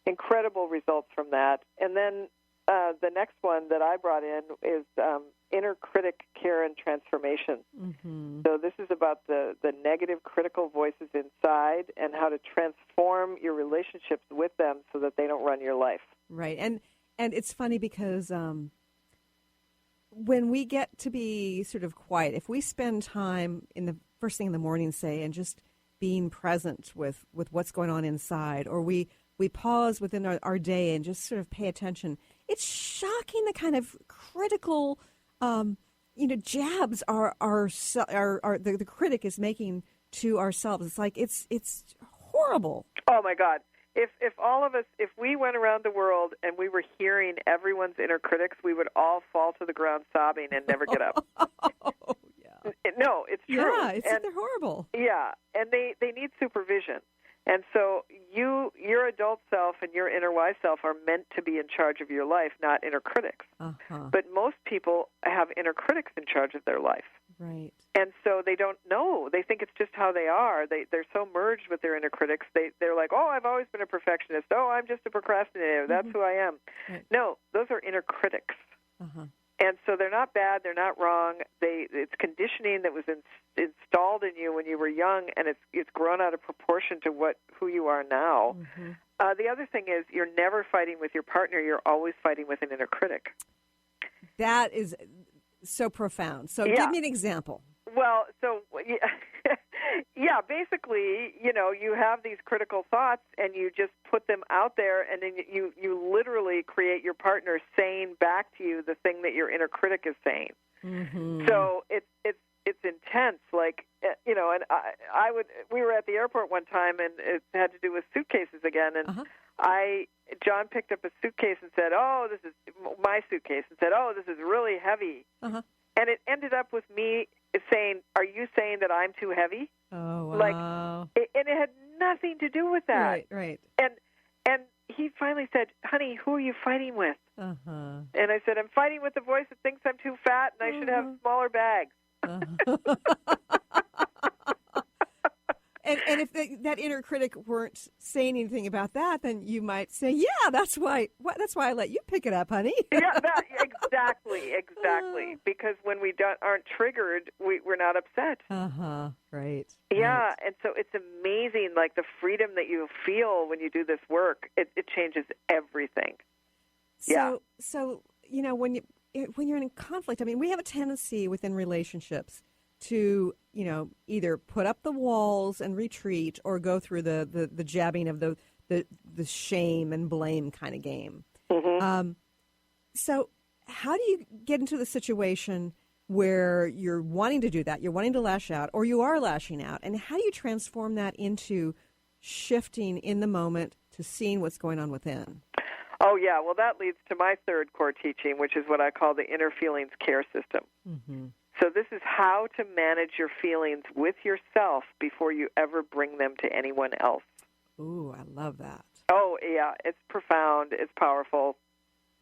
incredible results from that. And then the next one that I brought in is inner critic care and transformation. So this is about the negative critical voices inside and how to transform your relationships with them so that they don't run your life. Right. And it's funny because when we get to be sort of quiet, if we spend time in the first thing in the morning, say, and just being present with what's going on inside, or we pause within our day and just sort of pay attention, it's shocking the kind of critical jabs the critic is making to ourselves. It's like it's horrible. Oh my God! If all of us, if we went around the world and we were hearing everyone's inner critics, we would all fall to the ground sobbing and never get up. No, it's true. Yeah, they're horrible. Yeah, and they need supervision. And so your adult self and your inner wise self are meant to be in charge of your life, not inner critics. But most people have inner critics in charge of their life. Right. And so they don't know. They think it's just how they are. They're so merged with their inner critics. They're like, oh, I've always been a perfectionist. Oh, I'm just a procrastinator. That's who I am. Right. No, those are inner critics. And so they're not bad. They're not wrong. It's conditioning that was installed in you when you were young, and it's grown out of proportion to who you are now. The other thing is you're never fighting with your partner. You're always fighting with an inner critic. That is so profound. So give me an example. Well, so yeah, basically, you have these critical thoughts and you just put them out there, and then you literally create your partner saying back to you the thing that your inner critic is saying. So it's intense. Like and we were at the airport one time, and it had to do with suitcases again, and John picked up a suitcase and said, "Oh, this is my suitcase," and said, "Oh, this is really heavy," and it ended up with me saying, "Are you saying that I'm too heavy?" Oh, wow. And it had nothing to do with that. Right. And he finally said, "Honey, who are you fighting with?" And I said, "I'm fighting with the voice that thinks I'm too fat and I should have smaller bags." And if that inner critic weren't saying anything about that, then you might say, "Yeah, that's why I let you pick it up, honey." Exactly. Because when we aren't triggered, we're not upset. Right. Yeah, and so it's amazing, like the freedom that you feel when you do this work. It changes everything. So when you're in conflict, I mean, we have a tendency within relationships to, either put up the walls and retreat or go through the jabbing of the shame and blame kind of game. So how do you get into the situation where you're wanting to do that, you're wanting to lash out, or you are lashing out, and how do you transform that into shifting in the moment to seeing what's going on within? Oh, yeah. Well, that leads to my third core teaching, which is what I call the inner feelings care system. So this is how to manage your feelings with yourself before you ever bring them to anyone else. Ooh, I love that. Oh, yeah. It's profound. It's powerful.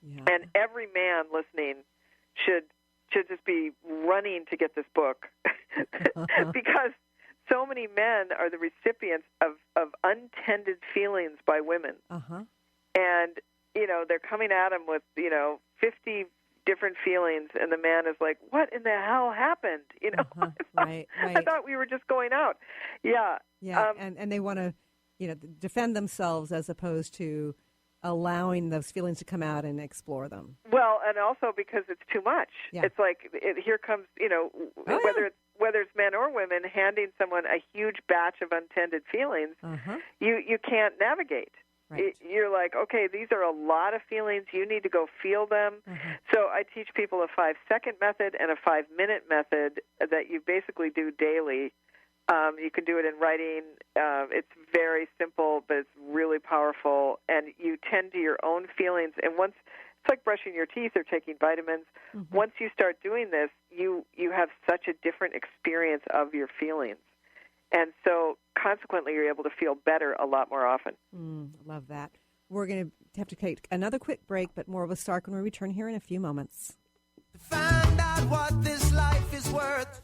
Yeah. And every man listening should just be running to get this book because so many men are the recipients of untended feelings by women. And, they're coming at them with, 50 different feelings, and the man is like, "What in the hell happened?" Right. I thought we were just going out. Yeah. And they want to, defend themselves as opposed to allowing those feelings to come out and explore them. Well, and also because it's too much. Yeah. It's like here comes, whether it's men or women, handing someone a huge batch of untended feelings, you can't navigate. Right. You're like, okay, these are a lot of feelings. You need to go feel them. So I teach people a 5-second method and a 5-minute method that you basically do daily. You can do it in writing. It's very simple, but it's really powerful. And you tend to your own feelings. And it's like brushing your teeth or taking vitamins. Once you start doing this, you have such a different experience of your feelings. And so, consequently, you're able to feel better a lot more often. Love that. We're going to have to take another quick break, but more of a SARK when we return here in a few moments. Find out what this life is worth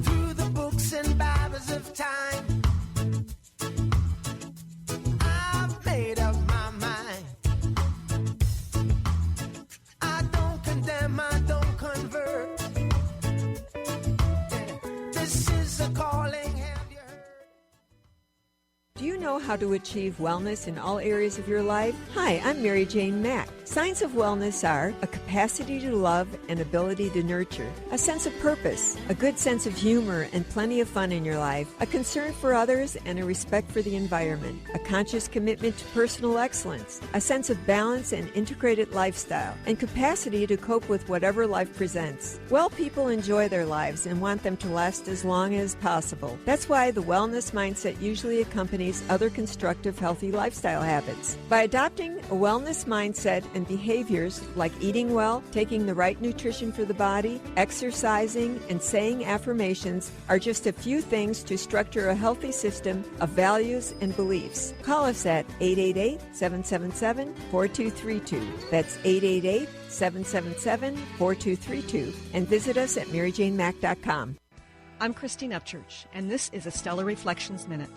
through the books and Bibles of time. I've made up my mind. I don't condemn, I don't convert. This is a calling, have you heard? Do you know how to achieve wellness in all areas of your life? Hi, I'm Mary Jane Mack. Signs of wellness are a capacity to love and ability to nurture, a sense of purpose, a good sense of humor and plenty of fun in your life, a concern for others and a respect for the environment, a conscious commitment to personal excellence, a sense of balance and integrated lifestyle, and capacity to cope with whatever life presents. Well people enjoy their lives and want them to last as long as possible. That's why the wellness mindset usually accompanies other constructive, healthy lifestyle habits. By adopting a wellness mindset and behaviors like eating well, taking the right nutrition for the body, exercising, and saying affirmations are just a few things to structure a healthy system of values and beliefs. Call us at 888-777-4232. That's 888-777-4232. And visit us at maryjanemack.com. I'm Christine Upchurch, and this is a Stellar Reflections Minute.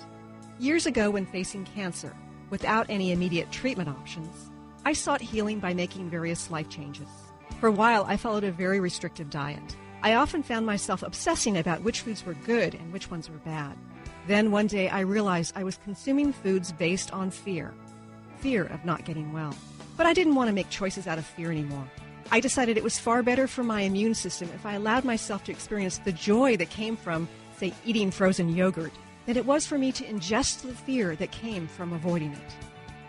Years ago, when facing cancer, without any immediate treatment options, I sought healing by making various life changes. For a while, I followed a very restrictive diet. I often found myself obsessing about which foods were good and which ones were bad. Then one day, I realized I was consuming foods based on fear of not getting well. But I didn't want to make choices out of fear anymore. I decided it was far better for my immune system if I allowed myself to experience the joy that came from, say, eating frozen yogurt, than it was for me to ingest the fear that came from avoiding it.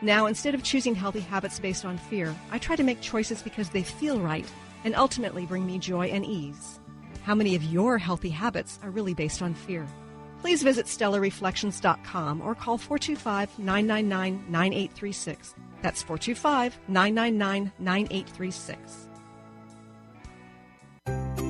Now, instead of choosing healthy habits based on fear, I try to make choices because they feel right and ultimately bring me joy and ease. how many of your healthy habits are really based on fear. Please visit stellarreflections.com or call 425-999-9836. That's 425-999-9836.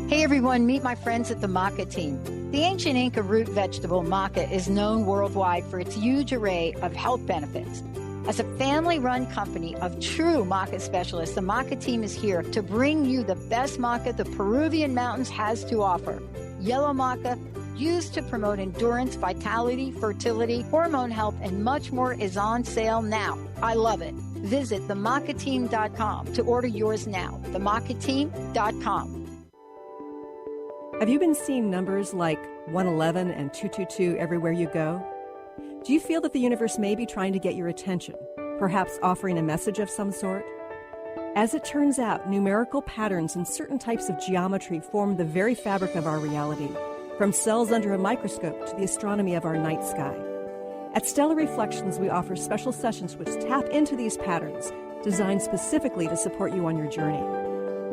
Hey everyone, meet my friends at the maca team. The ancient Inca root vegetable maca is known worldwide for its huge array of health benefits. As a family-run company of true maca specialists, the maca team is here to bring you the best maca the Peruvian mountains has to offer. Yellow maca, used to promote endurance, vitality, fertility, hormone health, and much more, is on sale now. I love it. Visit themacateam.com to order yours now. Themacateam.com. Have you been seeing numbers like 111 and 222 everywhere you go? Do you feel that the universe may be trying to get your attention, perhaps offering a message of some sort? As it turns out, numerical patterns and certain types of geometry form the very fabric of our reality, from cells under a microscope to the astronomy of our night sky. At Stellar Reflections, we offer special sessions which tap into these patterns, designed specifically to support you on your journey.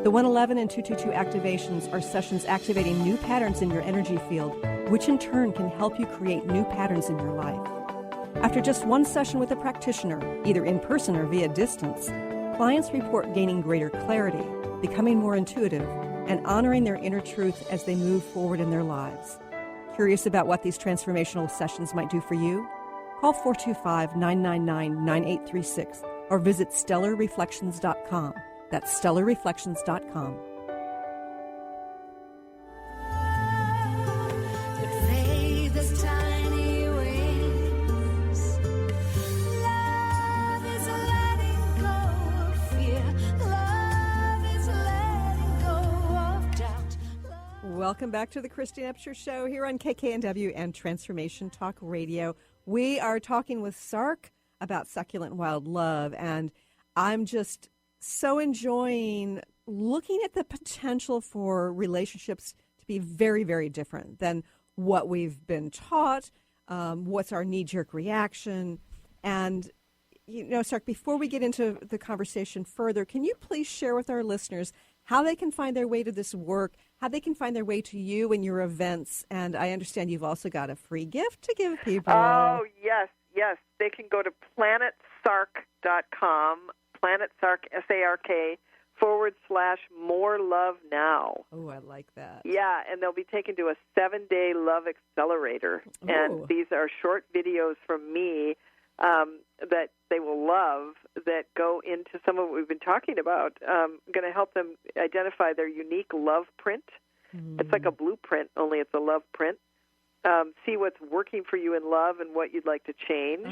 The 111 and 222 activations are sessions activating new patterns in your energy field, which in turn can help you create new patterns in your life. After just one session with a practitioner, either in person or via distance, clients report gaining greater clarity, becoming more intuitive, and honoring their inner truth as they move forward in their lives. Curious about what these transformational sessions might do for you? Call 425-999-9836 or visit stellarreflections.com. That's stellarreflections.com. Welcome back to the Christine Upchurch Show here on KKNW and Transformation Talk Radio. We are talking with SARK about Succulent Wild Love, and I'm just so enjoying looking at the potential for relationships to be very, very different than what we've been taught, what's our knee-jerk reaction. And, you know, Sark, before we get into the conversation further, can you please share with our listeners how they can find their way to this work, how they can find their way to you and your events? And I understand you've also got a free gift to give people. Oh, yes. They can go to planetsark.com, planetsark, SARK, /more love now. Oh, I like that. Yeah, and they'll be taken to a 7-day love accelerator. Ooh. And these are short videos from me that they will love that go into some of what we've been talking about. Going to help them identify their unique love print. It's like a blueprint, only it's a love print. See what's working for you in love and what you'd like to change,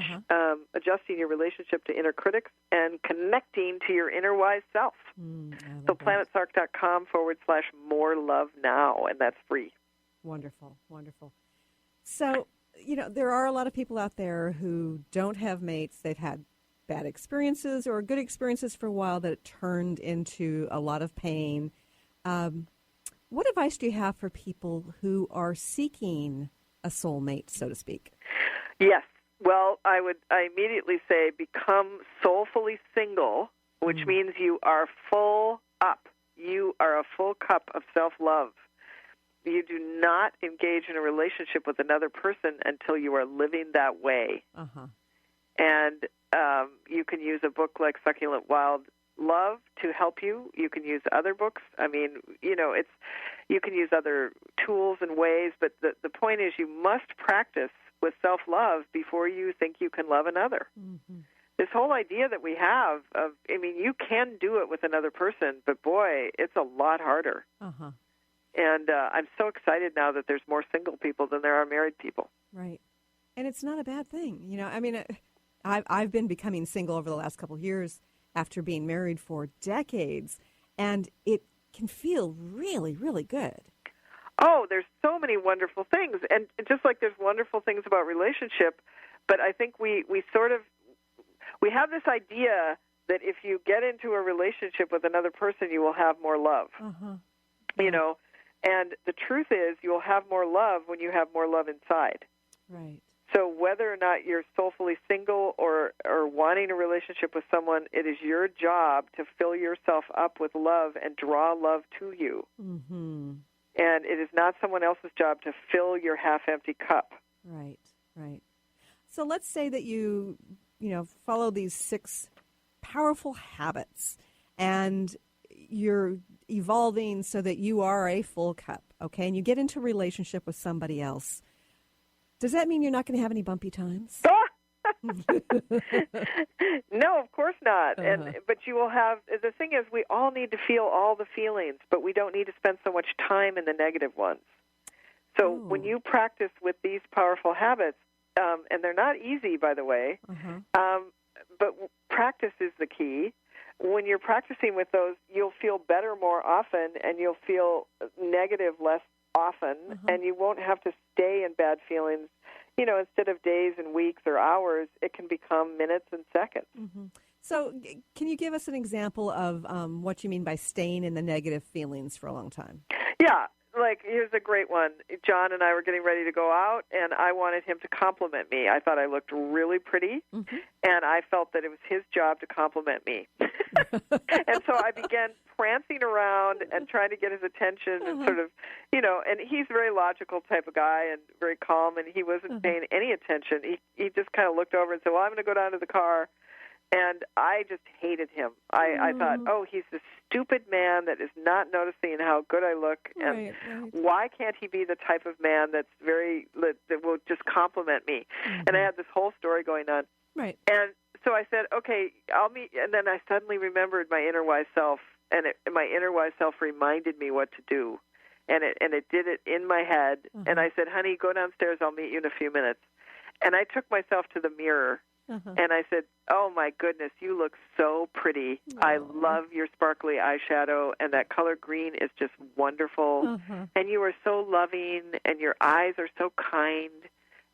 adjusting your relationship to inner critics, and connecting to your inner wise self. So planetsark.com /more love now, and that's free. Wonderful, wonderful. So, you know, there are a lot of people out there who don't have mates. They've had bad experiences or good experiences for a while that it turned into a lot of pain. What advice do you have for people who are seeking a soulmate, so to speak? Yes. Well, I immediately say become soulfully single, which means you are full up. You are a full cup of self-love. You do not engage in a relationship with another person until you are living that way. And you can use a book like Succulent Wild Love to help you. You can use other books. I mean, you know, you can use other tools and ways, but the point is you must practice with self-love before you think you can love another. This whole idea that we have of, I mean, you can do it with another person, but boy, it's a lot harder. And I'm so excited now that there's more single people than there are married people. Right. And it's not a bad thing. You know, I mean, I've been becoming single over the last couple of years after being married for decades, and it can feel really, really good. Oh, there's so many wonderful things. And just like there's wonderful things about relationship, but I think we have this idea that if you get into a relationship with another person, you will have more love. You know, and the truth is you'll have more love when you have more love inside. Right. So whether or not you're soulfully single or wanting a relationship with someone, it is your job to fill yourself up with love and draw love to you. And it is not someone else's job to fill your half-empty cup. Right, right. So let's say that you follow these 6 powerful habits, and you're evolving so that you are a full cup, okay? And you get into a relationship with somebody else. Does that mean you're not going to have any bumpy times? No, of course not. But you will have, the thing is, we all need to feel all the feelings, but we don't need to spend so much time in the negative ones. So when you practice with these powerful habits, and they're not easy, by the way, but practice is the key. When you're practicing with those, you'll feel better more often, and you'll feel negative less often, and you won't have to stay in bad feelings. Instead of days and weeks or hours, it can become minutes and seconds. So can you give us an example of what you mean by staying in the negative feelings for a long time? Yeah. Like, here's a great one. John and I were getting ready to go out, and I wanted him to compliment me. I thought I looked really pretty, and I felt that it was his job to compliment me. And so I began prancing around and trying to get his attention and sort of, and he's a very logical type of guy and very calm, and he wasn't paying any attention. He just kind of looked over and said, well, I'm going to go down to the car. And I just hated him. I thought, oh, he's this stupid man that is not noticing how good I look. And why can't he be the type of man that will just compliment me? And I had this whole story going on. Right. And so I said, okay, I'll meet. And then I suddenly remembered my inner wise self, and my inner wise self reminded me what to do. And it did it in my head. And I said, honey, go downstairs. I'll meet you in a few minutes. And I took myself to the mirror. And I said, oh, my goodness, you look so pretty. I love your sparkly eyeshadow, and that color green is just wonderful. And you are so loving, and your eyes are so kind.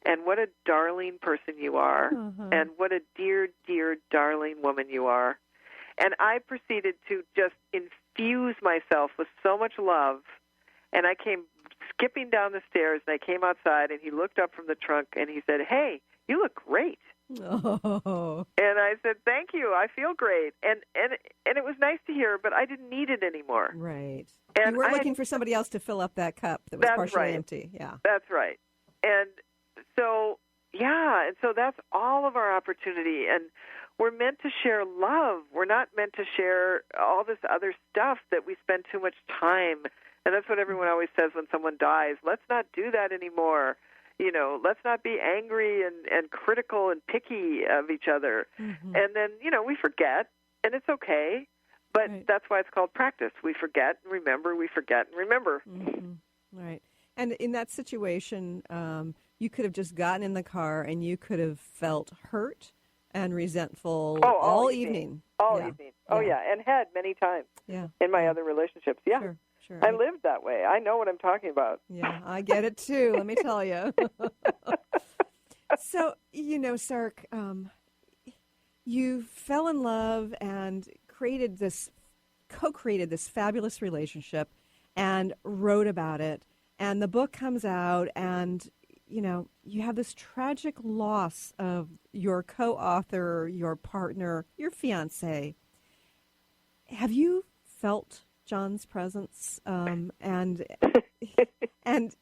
And what a darling person you are. And what a dear, dear, darling woman you are. And I proceeded to just infuse myself with so much love. And I came skipping down the stairs, and I came outside, and he looked up from the trunk, and he said, hey, you look great. Oh. And I said, thank you. I feel great. And it was nice to hear, but I didn't need it anymore. Right. And you were looking for somebody else to fill up that cup that was partially empty. Yeah. That's right. And so, and so that's all of our opportunity. And we're meant to share love. We're not meant to share all this other stuff that we spend too much time. And that's what everyone always says when someone dies. Let's not do that anymore. Let's not be angry and critical and picky of each other. And then, we forget, and it's okay, but that's why it's called practice. We forget and remember, we forget and remember. Right. And in that situation, you could have just gotten in the car and you could have felt hurt and resentful all evening. All evening. Oh, and had many times in my other relationships. Yeah. Sure. I lived that way. I know what I'm talking about. Yeah, I get it too. Let me tell you. So, SARK, you fell in love and co-created this fabulous relationship and wrote about it. And the book comes out and, you have this tragic loss of your co-author, your partner, your fiancé. Have you felt John's presence, and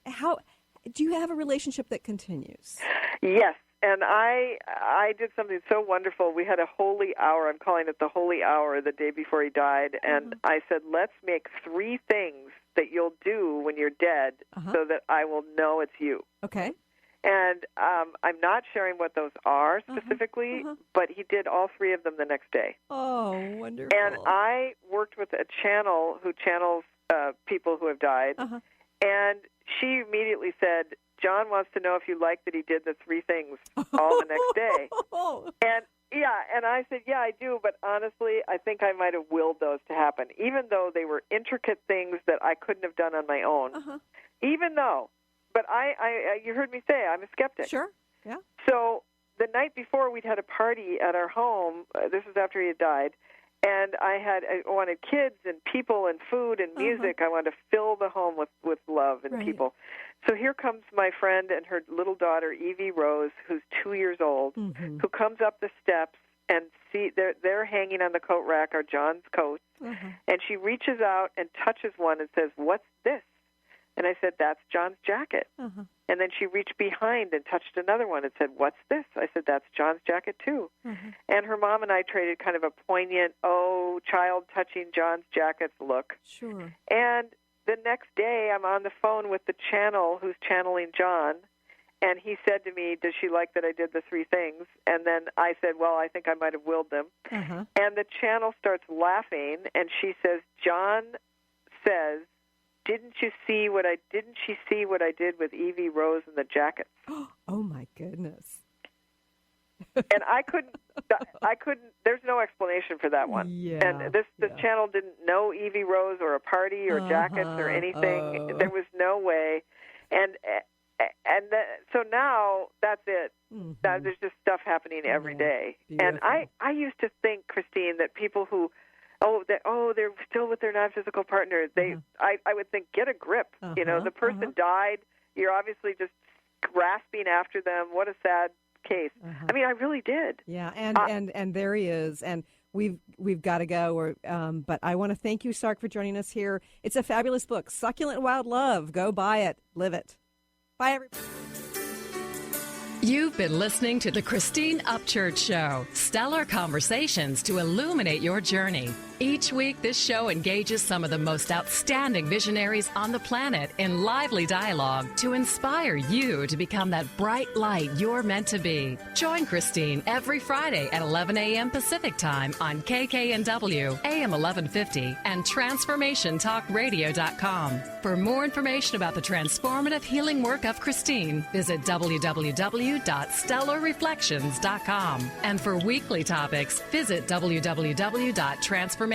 how do you have a relationship that continues? Yes, and I did something so wonderful. We had a holy hour. I'm calling it the holy hour the day before he died, and I said, let's make 3 things that you'll do when you're dead so that I will know it's you. Okay. And I'm not sharing what those are specifically, but he did all 3 of them the next day. Oh, wonderful. And I worked with a channel who channels people who have died, and she immediately said, John wants to know if you like that he did the 3 things all the next day. And I said, yeah, I do, but honestly, I think I might have willed those to happen, even though they were intricate things that I couldn't have done on my own. Even though. But you heard me say I'm a skeptic. Sure, yeah. So the night before, we'd had a party at our home. This was after he had died. And I wanted kids and people and food and music. I wanted to fill the home with love and people. So here comes my friend and her little daughter, Evie Rose, who's 2 years old, who comes up the steps and they're hanging on the coat rack are John's coats. And she reaches out and touches one and says, what's this? And I said, that's John's jacket. Uh-huh. And then she reached behind and touched another one and said, what's this? I said, that's John's jacket, too. Uh-huh. And her mom and I traded kind of a poignant, child touching John's jackets look. Sure. And the next day, I'm on the phone with the channel who's channeling John, and he said to me, does she like that I did the 3 things? And then I said, well, I think I might have willed them. Uh-huh. And the channel starts laughing, and she says, John says, didn't she see what I did with Evie Rose and the jackets? Oh, my goodness. And I couldn't, there's no explanation for that one. Yeah, and the channel didn't know Evie Rose or a party or jackets or anything. Oh. There was no way. So now that's it. Mm-hmm. There's just stuff happening every day. Beautiful. And I used to think, Christine, that people who, they're still with their non-physical partner. I would think, get a grip. The person died. You're obviously just grasping after them. What a sad case. I mean, I really did. Yeah, and there he is, and we've got to go. But I want to thank you, Sark, for joining us here. It's a fabulous book, Succulent Wild Love. Go buy it, live it. Bye, everybody. You've been listening to the Christine Upchurch Show, stellar conversations to illuminate your journey. Each week, this show engages some of the most outstanding visionaries on the planet in lively dialogue to inspire you to become that bright light you're meant to be. Join Christine every Friday at 11 a.m. Pacific Time on KKNW, AM 1150, and TransformationTalkRadio.com. For more information about the transformative healing work of Christine, visit www.stellarreflections.com. And for weekly topics, visit www.transformationtalkradio.com.